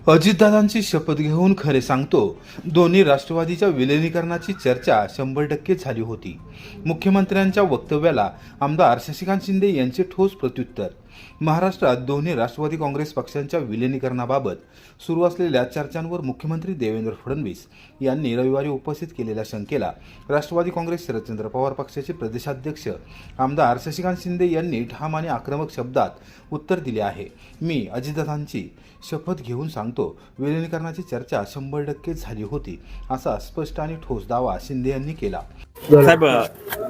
अजितदादांची शपथ घेऊन खरे सांगतो, दोन्ही राष्ट्रवादीच्या विलिनीकरणाची चर्चा 100% झाली होती. मुख्यमंत्र्यांच्या वक्तव्याला आमदार शशिकांत शिंदे यांचे ठोस प्रत्युत्तर. महाराष्ट्रात दोन्ही राष्ट्रवादी काँग्रेस पक्षांच्या विलिनीकरणाबाबत सुरू असलेल्या चर्चांवर मुख्यमंत्री देवेंद्र फडणवीस यांनी रविवारी उपस्थित केलेल्या शंकेला राष्ट्रवादी काँग्रेस शरदचंद्र पवार पक्षाचे प्रदेशाध्यक्ष आमदार शशिकांत शिंदे यांनी ठाम आणि आक्रमक शब्दात उत्तर दिले आहे. मी अजितदादांची शपथ घेऊन सांगतो, विलिनीकरणाची चर्चा 100% झाली होती, असा स्पष्ट आणि ठोस दावा शिंदे यांनी केला. साहेब,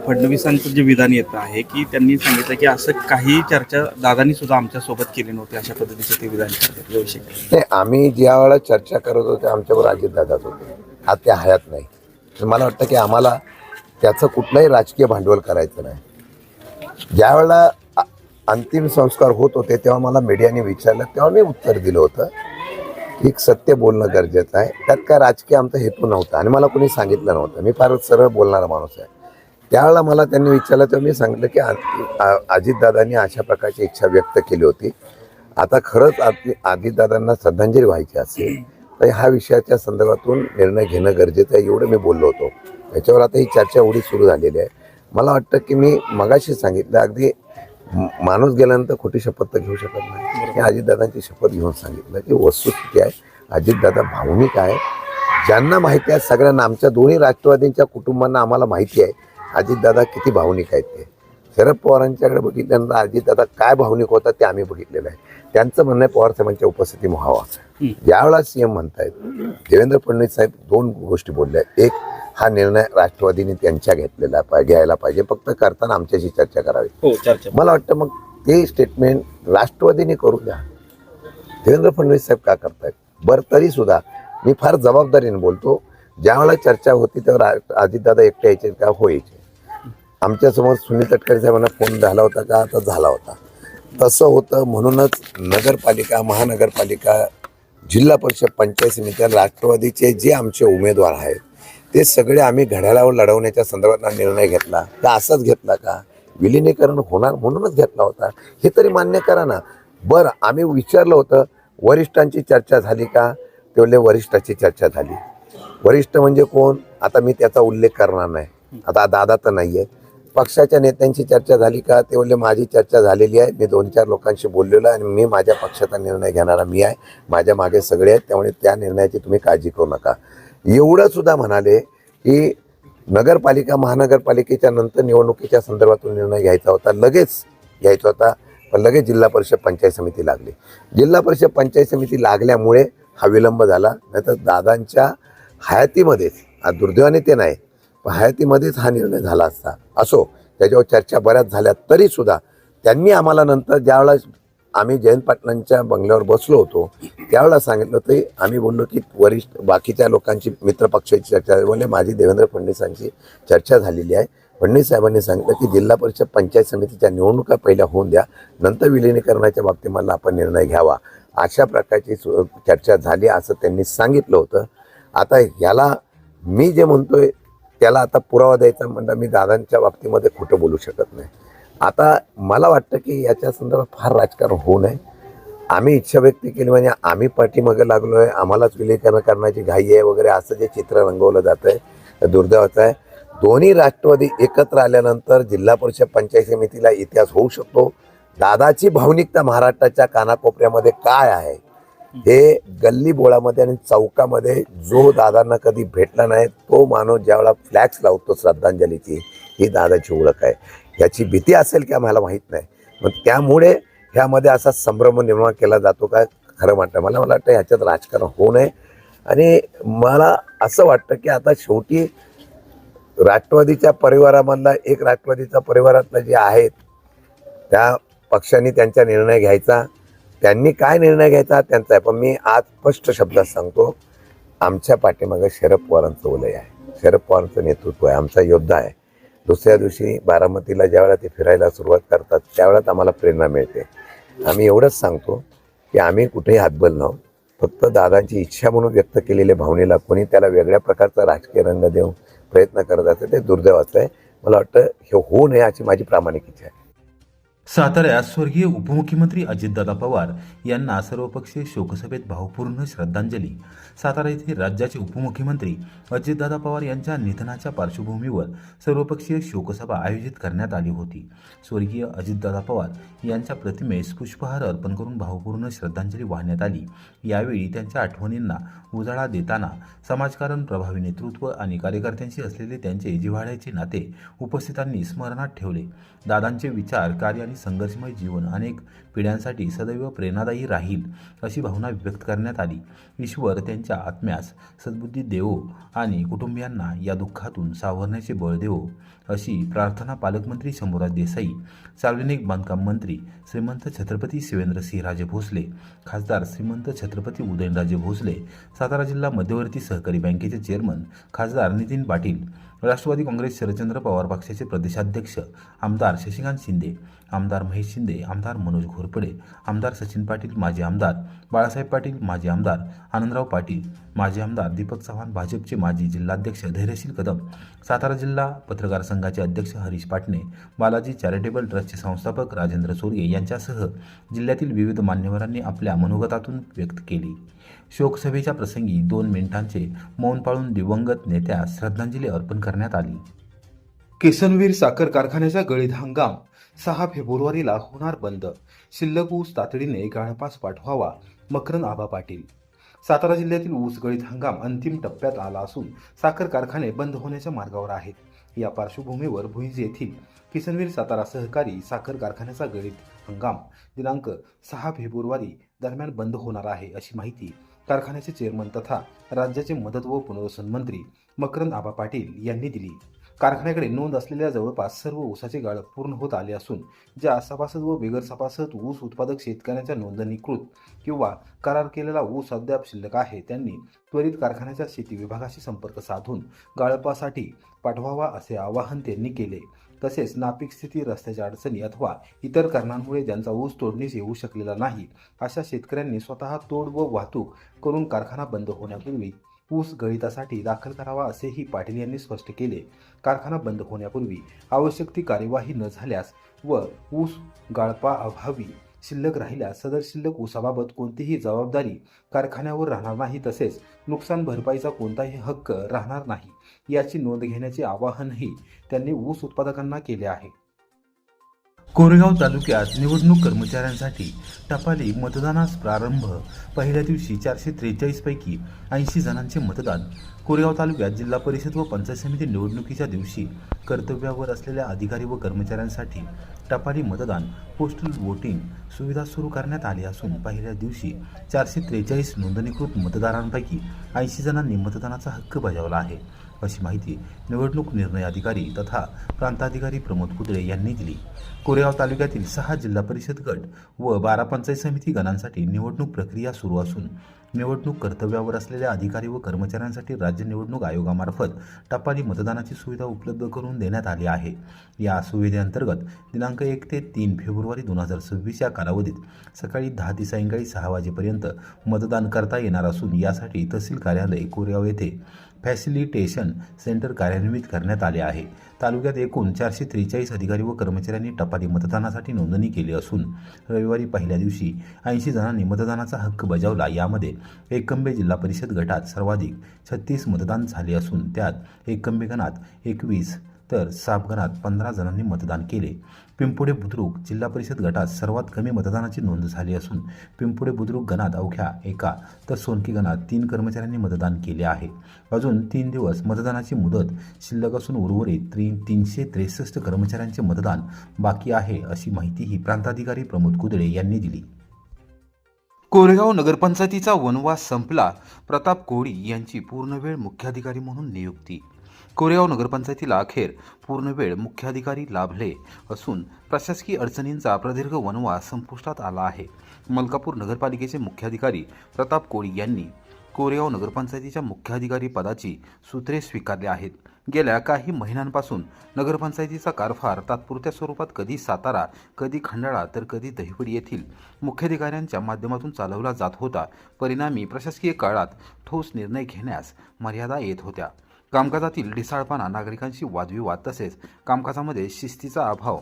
फडणवीसांचं जे विधान येत आहे की त्यांनी सांगितलं की असं काही चर्चा दादांनी सुद्धा आमच्या सोबत केली नव्हती, अशा पद्धतीचं ते विधान नाही. आम्ही ज्या वेळेला चर्चा करत होतो अमच्यावर अजितदादाच होते, आज त्या हयात नाही. मला वाटतं की आम्हाला त्याचं कुठलंही राजकीय भांडवल करायचं नाही. ज्या वेळेला अंतिम संस्कार होत होते तेव्हा मला मीडियाने विचारलं, तेव्हा मी उत्तर दिलं होतं की एक सत्य बोलणं गरजेचं आहे. त्यात काय राजकीय आमचा हेतू नव्हता आणि मला कोणी सांगितलं नव्हतं. मी फार सरळ बोलणारा माणूस आहे. त्यावेळेला मला त्यांनी विचारलं तेव्हा मी सांगितलं की अजितदादांनी अशा प्रकारची इच्छा व्यक्त केली होती. आता खरंच अजितदादांना श्रद्धांजली व्हायची असेल तर ह्या विषयाच्या संदर्भातून निर्णय घेणं गरजेचं आहे, एवढं मी बोललो होतो. त्याच्यावर आता ही चर्चा एवढी सुरू झालेली आहे. मला वाटतं की मी मगाशी सांगितलं, अगदी माणूस गेल्यानंतर खोटी शपथ तर घेऊ शकत नाही. हे अजितदादांची शपथ घेऊन सांगितलं की वस्तुस्थिती आहे, अजितदादा भावनिक आहे. ज्यांना माहिती आहे सगळ्यांना, आमच्या दोन्ही राष्ट्रवादींच्या कुटुंबांना आम्हाला माहिती आहे अजितदादा किती भावनिक आहेत. ते शरद पवारांच्याकडे बघितल्यानंतर अजितदादा काय भावनिक होता ते आम्ही बघितलेलं आहे. त्यांचं म्हणणं आहे पवार साहेबांच्या उपस्थिती व्हावा. ज्यावेळेला सीएम म्हणतायत देवेंद्र फडणवीस साहेब दोन गोष्टी बोलल्या. एक, हा निर्णय राष्ट्रवादीने त्यांच्या घ्यायला पाहिजे, फक्त करताना आमच्याशी चर्चा करावी. मला वाटतं मग ते स्टेटमेंट राष्ट्रवादीने करू द्या. देवेंद्र फडणवीस साहेब का करतायत? बरं, तरी सुद्धा मी फार जबाबदारीने बोलतो. ज्यावेळेला चर्चा होती तेव्हा अजितदादा एकटे यायचे का? व्हायचे. आमच्यासमोर सुनील तटकरे साहेबांना फोन झाला होता का? तर झाला होता. तसं होतं म्हणूनच नगरपालिका, महानगरपालिका, जिल्हा परिषद, पंचायत समित्या, राष्ट्रवादीचे जे आमचे उमेदवार आहेत ते सगळे आम्ही घड्याळावर लढवण्याच्या संदर्भात निर्णय घेतला. तर असाच घेतला का? विलिनीकरण होणार म्हणूनच घेतला होता, हे तरी मान्य करा ना. बरं, आम्ही विचारलं होतं वरिष्ठांची चर्चा झाली का? ते बोलले वरिष्ठाची चर्चा झाली. वरिष्ठ म्हणजे कोण? आता मी त्याचा उल्लेख करणार नाही. आता दादा तर नाही आहे. पक्षाच्या नेत्यांची चर्चा झाली का? ते बोलले माझी चर्चा झालेली आहे, मी 2-4 लोकांशी बोललेलो आहे आणि मी माझ्या पक्षाचा निर्णय घेणारा मी आहे, माझ्या मागे सगळे आहेत, त्यामुळे त्या निर्णयाची तुम्ही काळजी करू नका. एवढं सुद्धा म्हणाले की नगरपालिका, महानगरपालिकेच्या नंतर निवडणुकीच्या संदर्भातून निर्णय घ्यायचा होता, लगेच घ्यायचा होता, पण लगेच जिल्हा परिषद पंचायत समिती लागली. जिल्हा परिषद पंचायत समिती लागल्यामुळे हा विलंब झाला. नाहीतर दादांच्या हयातीमध्येच, आज दुर्दैवाने ते नाही, पण हयातीमध्येच हा निर्णय झाला असता. असो, त्याच्यावर चर्चा बऱ्याच झाल्या, तरीसुद्धा त्यांनी आम्हाला नंतर ज्यावेळेला आम्ही जयंत पाटलांच्या बंगल्यावर बसलो होतो त्यावेळेला सांगितलं होतं. आम्ही बोललो की वरिष्ठ बाकीच्या लोकांची, मित्रपक्षाची चर्चा बोलले, माझी देवेंद्र फडणवीसांची चर्चा झालेली आहे. फडणवीस साहेबांनी सांगितलं की जिल्हा परिषद पंचायत समितीच्या निवडणुका पहिल्या होऊन द्या, नंतर विलिनीकरणाच्या बाबतीत मला आपण निर्णय घ्यावा. अशा प्रकारची चर्चा झाली असं त्यांनी सांगितलं होतं. आता ह्याला मी जे म्हणतोय त्याला आता पुरावा द्यायचा म्हणलं, मी दादांच्या बाबतीमध्ये खोटं बोलू शकत नाही. आता मला वाटतं की याच्या संदर्भात फार राजकारण होऊ नये. आम्ही इच्छा व्यक्त केली म्हणजे आम्ही पाठीमागे लागलो आहे, आम्हालाच विलीनीकरण करण्याची घाई आहे वगैरे असं जे चित्र रंगवलं जातं आहे दुर्दैवाचं आहे. दोन्ही राष्ट्रवादी एकत्र आल्यानंतर जिल्हा परिषद पंचायत समितीला इतिहास होऊ शकतो. दादाची भावनिकता महाराष्ट्राच्या कानाकोपऱ्यामध्ये काय आहे हे गल्ली बोळामध्ये आणि चौकामध्ये जो दादांना कधी भेटला नाही तो माणूस ज्यावेळेला फ्लॅक्स लावतो श्रद्धांजलीची, ही दादाची ओळख आहे. याची भीती असेल की आम्हाला माहीत नाही, मग त्यामुळे ह्यामध्ये असा संभ्रम निर्माण केला जातो काय खरं वाटतं. मला वाटतं ह्याच्यात राजकारण होऊ नये. आणि मला असं वाटतं की आता शेवटी राष्ट्रवादीच्या परिवारामधला एक, राष्ट्रवादीच्या परिवारातलं जे आहेत त्या पक्षांनी त्यांचा निर्णय घ्यायचा, त्यांनी काय निर्णय घ्यायचा त्यांचा आहे. पण मी आज स्पष्ट शब्दात सांगतो, आमच्या पाठीमागे शरद पवारांचं वलय आहे, शरद पवारांचं नेतृत्व आहे, आमचा योद्धा आहे. दुसऱ्या दिवशी बारामतीला ज्यावेळेला ते फिरायला सुरुवात करतात त्यावेळेस आम्हाला प्रेरणा मिळते. आम्ही एवढंच सांगतो की आम्ही कुठेही हातबल नव्हतो, फक्त दादांची इच्छा म्हणून व्यक्त केलेल्या भावनेला कोणी त्याला वेगळ्या प्रकारचा राजकीय रंग देऊन प्रयत्न करत असते, ते दुर्दैवाचं आहे. मला वाटतं हे होऊ नये अशी माझी प्रामाणिक इच्छा आहे. साताऱ्यात स्वर्गीय उपमुख्यमंत्री अजितदादा पवार यांना सर्वपक्षीय शोकसभेत भावपूर्ण श्रद्धांजली. सातारा येथे राज्याचे उपमुख्यमंत्री अजितदादा पवार यांच्या निधनाच्या पार्श्वभूमीवर सर्वपक्षीय शोकसभा आयोजित करण्यात आली होती. स्वर्गीय अजितदादा पवार यांच्या प्रतिमेस पुष्पहार अर्पण करून भावपूर्ण श्रद्धांजली वाहण्यात आली. यावेळी त्यांच्या आठवणींना उजाळा देताना समाजकारण, प्रभावी नेतृत्व आणि कार्यकर्त्यांशी असलेले त्यांचे जिव्हाळ्याचे नाते उपस्थितांनी स्मरणात ठेवले. दादांचे विचार, कार्य आणि संघर्षमय जीवन अनेक पिढ्यांसाठी सदैव प्रेरणादायी राहील अशी भावना व्यक्त करण्यात आली. ईश्वर त्यांच्या आत्म्यास सद्बुद्धी देवो आणि कुटुंबियांना या दुःखातून सावरण्याचे बळ देवो अशी प्रार्थना पालकमंत्री शंभूराज देसाई, सार्वजनिक बांधकाम मंत्री श्रीमंत छत्रपती शिवेंद्रसिंहराजे भोसले, खासदार श्रीमंत छत्रपती उदयनराजे भोसले, सातारा जिल्हा मध्यवर्ती सहकारी बँकेचे चेअरमन खासदार नितीन पाटील, राष्ट्रवादी काँग्रेस शरदचंद्र पवार पक्षाचे प्रदेशाध्यक्ष आमदार शशिकांत शिंदे, आमदार महेश शिंदे, आमदार मनोज घोरपडे, आमदार सचिन पाटील माजी आमदार, बाळासाहेब पाटील माजी आमदार, आनंदराव पाटील माजी आमदार, दीपक चव्हाण भाजपचे माजी जिल्हाध्यक्ष धैर्यशील कदम, सातारा जिल्हा पत्रकार संघाचे अध्यक्ष हरीश पाटणे, बालाजी चॅरिटेबल ट्रस्टचे संस्थापक राजेंद्र चोरगे यांच्यासह जिल्ह्यातील विविध मान्यवरांनी आपल्या मनोगतातून व्यक्त केली. शोकसभेच्या प्रसंगी 2 मिनिटांचे मौन पाळून दिवंगत नेत्यास श्रद्धांजली अर्पण करण्यात आली. किसनवीर साखर कारखान्याचा गळीत हंगाम 6 फेब्रुवारीला होणार बंद. शिल्लक ऊस तातडीने गाळपास पाठवावा. मकरंद आबा पाटील. सातारा जिल्ह्यातील ऊस गळीत हंगाम अंतिम टप्प्यात आला असून साखर कारखाने बंद होण्याच्या मार्गावर आहेत. या पार्श्वभूमीवर भुईंज येथील किसनवीर सातारा सहकारी साखर कारखान्याचा गळीत हंगाम दिनांक 6 फेब्रुवारी दरम्यान बंद होणार आहे अशी माहिती कारखान्याचे चेअरमन तथा राज्याचे मदत व पुनर्वसन मंत्री मकरंद आबा पाटील यांनी दिली. कारखान्याकडे नोंद असलेल्या जवळपास सर्व ऊसाचे गाळप पूर्ण होत आले असून ज्या सभासद व बिगर सभासद ऊस उत्पादक शेतकऱ्यांच्या नोंदणीकृत किंवा करार केलेला ऊस अद्याप शिल्लक आहे त्यांनी त्वरित कारखान्याच्या शेती विभागाशी संपर्क साधून गाळपासाठी पाठवावा असे आवाहन त्यांनी केले. तसेच नापीक स्थिती, रस्त्याच्या अडचणी अथवा इतर कारणांमुळे ज्यांचा ऊस तोडणीस येऊ शकलेला नाही अशा शेतकऱ्यांनी स्वतः तोड व वाहतूक करून कारखाना बंद होण्यापूर्वी ऊस गळितासाठी दाखल करावा असेही पाटील यांनी स्पष्ट केले. कारखाना बंद होण्यापूर्वी आवश्यक ती कार्यवाही न झाल्यास व ऊस गाळपा अभावी शिल्लक राहिल्यास सदर शिल्लक ऊसाबाबत कोणतीही जबाबदारी कारखान्यावर राहणार नाही, तसेच नुकसान भरपाईचा कोणताही हक्क राहणार नाही याची नोंद घेण्याचे आवाहनही त्यांनी ऊस उत्पादकांना केले आहे. कोरेगाव तालुक्यात निवडणूक कर्मचाऱ्यांसाठी टपाली मतदानास प्रारंभ. पहिल्या दिवशी 443 पैकी 80 जणांचे मतदान. कोरेगाव तालुक्यात जिल्हा परिषद व पंचायत समिती निवडणुकीच्या दिवशी कर्तव्यावर असलेल्या अधिकारी व कर्मचाऱ्यांसाठी टपाली मतदान पोस्टल वोटिंग सुविधा सुरू करण्यात आली असून पहिल्या दिवशी 443 नोंदणीकृत मतदारांपैकी 80 जणांनी मतदानाचा हक्क बजावला आहे अशी माहिती निवडणूक निर्णय अधिकारी तथा प्रांताधिकारी प्रमोद कुदळे यांनी दिली. कोरेगाव तालुक्यातील 6 जिल्हा परिषद गट व 12 पंचायत समिती गणांसाठी निवडणूक प्रक्रिया सुरू असून निवडणूक कर्तव्यावर असलेल्या अधिकारी व कर्मचाऱ्यांसाठी राज्य निवडणूक आयोगामार्फत टपाली मतदानाची सुविधा उपलब्ध करून देण्यात आली आहे. या सुविधेअंतर्गत दिनांक 1 ते 3 फेब्रुवारी 2026 या कालावधीत सकाळी 10 ते सायंकाळी 6 वाजेपर्यंत मतदान करता येणार असून यासाठी तहसील कार्यालय कोरेगाव येथे फॅसिलिटेशन सेंटर कार्यान्वित करण्यात आले आहे. तालुक्यात एकूण 443 अधिकारी व कर्मचाऱ्यांनी टपाली मतदानासाठी नोंदणी केली असून रविवारी पहिल्या दिवशी 80 जणांनी मतदानाचा हक्क बजावला. यामध्ये एकंबे जिल्हा परिषद गटात सर्वाधिक 36 मतदान झाले असून त्यात एकंबे गणात 21 तर साप गणात 15 जणांनी मतदान केले. पिंपुडे बुद्रुक जिल्हा परिषद गटात सर्वात कमी मतदानाची नोंद झाली असून पिंपुडे बुद्रुक गणात अवघ्या 1 तर सोनकी गणात 3 कर्मचाऱ्यांनी मतदान केले आहे. अजून 3 दिवस मतदानाची मुदत शिल्लक असून उर्वरित 363 कर्मचाऱ्यांचे मतदान बाकी आहे अशी माहितीही प्रांताधिकारी प्रमोद कुदळे यांनी दिली. कोरेगाव नगरपंचायतीचा वनवास संपला. प्रताप कोळी यांची पूर्णवेळ मुख्याधिकारी म्हणून नियुक्ती. कोरेगाव नगरपंचायतीला अखेर पूर्णवेळ मुख्याधिकारी लाभले असून प्रशासकीय अडचणींचा प्रदीर्घ वनवास संपुष्टात आला आहे. मलकापूर नगरपालिकेचे मुख्याधिकारी प्रताप कोळी यांनी कोरेगाव नगरपंचायतीच्या मुख्याधिकारी पदाची सूत्रे स्वीकारली आहेत. गेल्या काही महिन्यांपासून नगरपंचायतीचा कारभार तात्पुरत्या स्वरूपात कधी सातारा, कधी खंडाळा तर कधी दहिवडी येथील मुख्याधिकाऱ्यांच्या माध्यमातून चालवला जात होता. परिणामी प्रशासकीय काळात ठोस निर्णय घेण्यास मर्यादा येत होत्या. कामकाजातील ढिसाळपणा, नागरिकांशी वादविवाद तसेच कामकाजामध्ये शिस्तीचा अभाव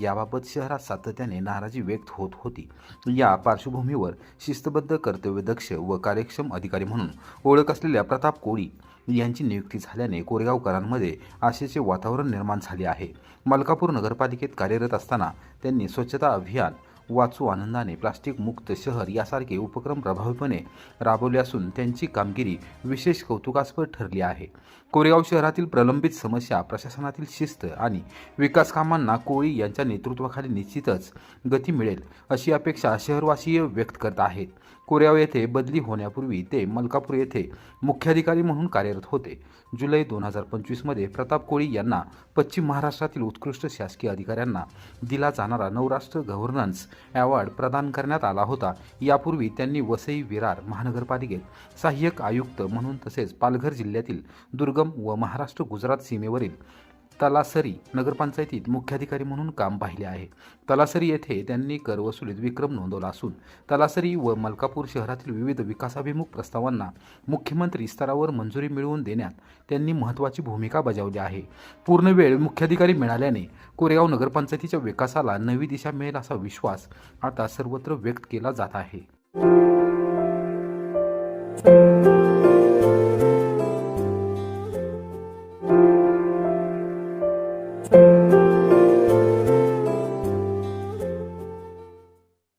याबाबत शहरात सातत्याने नाराजी व्यक्त होत होती. या पार्श्वभूमीवर शिस्तबद्ध, कर्तव्यदक्ष व कार्यक्षम अधिकारी म्हणून ओळख असलेल्या प्रताप कोळी यांची नियुक्ती झाल्याने कोरेगावकरांमध्ये आशेचे वातावरण निर्माण झाले आहे. मलकापूर नगरपालिकेत कार्यरत असताना त्यांनी स्वच्छता अभियान, वाचू आनंदाने, प्लास्टिक मुक्त शहर यासारखे उपक्रम प्रभावीपणे राबवले असून त्यांची कामगिरी विशेष कौतुकास्पद ठरली आहे. कोरेगाव शहरातील प्रलंबित समस्या, प्रशासनातील शिस्त आणि विकास कामांना कोळी यांच्या नेतृत्वाखाली निश्चितच गती मिळेल अशी अपेक्षा शहरवासीय व्यक्त करत आहेत. कोरेगाव येथे बदली होण्यापूर्वी ते मलकापूर येथे मुख्याधिकारी म्हणून कार्यरत होते. जुलै 2025 प्रताप कोळी यांना पश्चिम महाराष्ट्रातील उत्कृष्ट शासकीय अधिकाऱ्यांना दिला जाणारा नवराष्ट्र गव्हर्नन्स अवॉर्ड प्रदान करण्यात आला होता. यापूर्वी त्यांनी वसई विरार महानगरपालिकेत सहाय्यक आयुक्त म्हणून तसेच पालघर जिल्ह्यातील दुर्गम व महाराष्ट्र गुजरात सीमेवरील तलासरी नगरपंचायतीत मुख्याधिकारी म्हणून काम पाहिले आहे. तलासरी येथे त्यांनी कर वसुलीत विक्रम नोंदवला असून तलासरी व मलकापूर शहरातील विविध विकासाभिमुख प्रस्तावांना मुख्यमंत्री स्तरावर मंजुरी मिळवून देण्यात त्यांनी महत्त्वाची भूमिका बजावली आहे. पूर्ण वेळ मुख्याधिकारी मिळाल्याने कोरेगाव नगरपंचायतीच्या विकासाला नवी दिशा मिळेल असा विश्वास आता सर्वत्र व्यक्त केला जात आहे.